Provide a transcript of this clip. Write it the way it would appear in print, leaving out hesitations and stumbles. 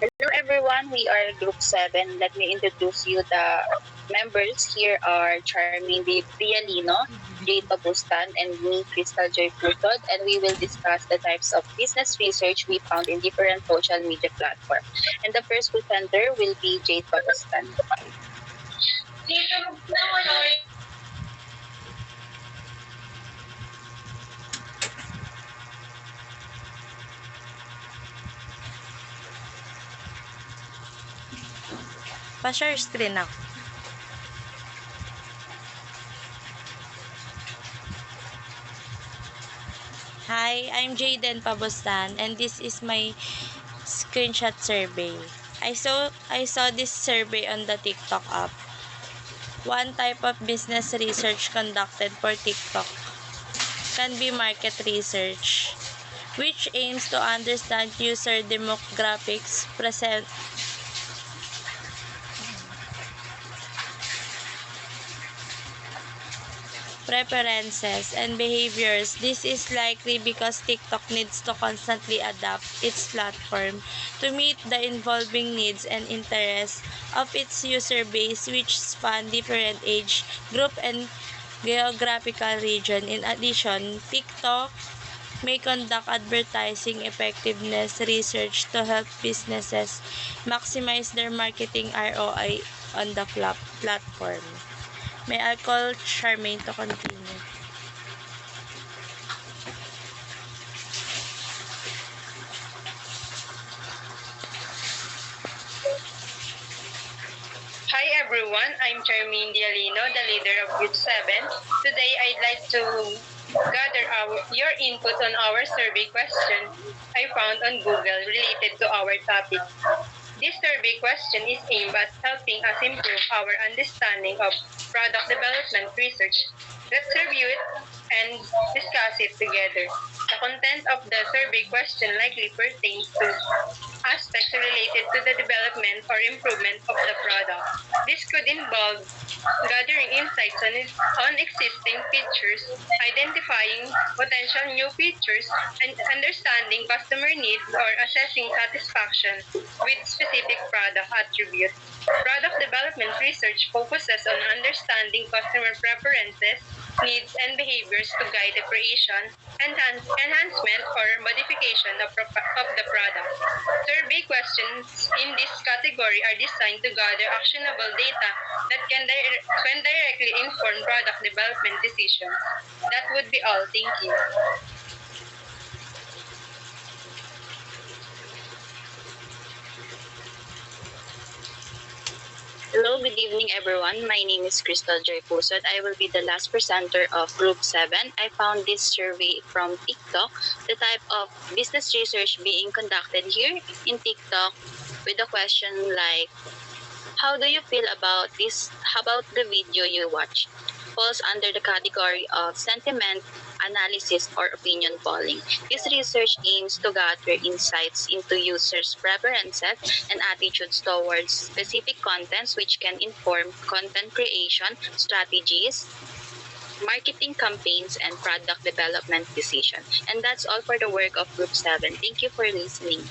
Hello everyone, we are Group 7. Let me introduce you the members. Here are Charmaine Dialino, Jade Babustan, and me, Crystal Joy Putod, and we will discuss the types of business research we found in different social media platforms. And the first presenter will be Jade Babustan. Pa-share screen ako. Hi, I'm Jayden Pabostan and this is my screenshot survey. I saw this survey on the TikTok app. One type of business research conducted for TikTok can be market research, which aims to understand user demographics, preferences, and behaviors. This is likely because TikTok needs to constantly adapt its platform to meet the evolving needs and interests of its user base, which span different age group and geographical region. In addition, TikTok may conduct advertising effectiveness research to help businesses maximize their marketing ROI on the platform. May I call Charmaine to continue? Hi everyone, I'm Charmaine Dialino, the leader of Group 7. Today I'd like to gather your input on our survey question I found on Google related to our topic. This survey question is aimed at helping us improve our understanding of product development research. Let's review it and discuss it together. The content of the survey question likely pertains to aspects related to the development or improvement of the product. This could involve gathering insights on existing features, identifying potential new features, and understanding customer needs or assessing satisfaction with specific product attributes. Product development research focuses on understanding customer preferences, needs, and behaviors to guide the creation, enhancement, or modification of the product. Survey questions in this category are designed to gather actionable data that can directly inform product development decisions. That would be all. Thank you. Hello, good evening everyone. My name is Crystal Joy Pusod. I will be the last presenter of Group 7. I found this survey from TikTok, the type of business research being conducted here in TikTok with a question like, how do you feel about this? How about the video you watched? Falls under the category of sentiment analysis or opinion polling. This research aims to gather insights into users' preferences and attitudes towards specific contents, which can inform content creation strategies, marketing campaigns, and product development decisions. And that's all for the work of Group 7. Thank you for listening.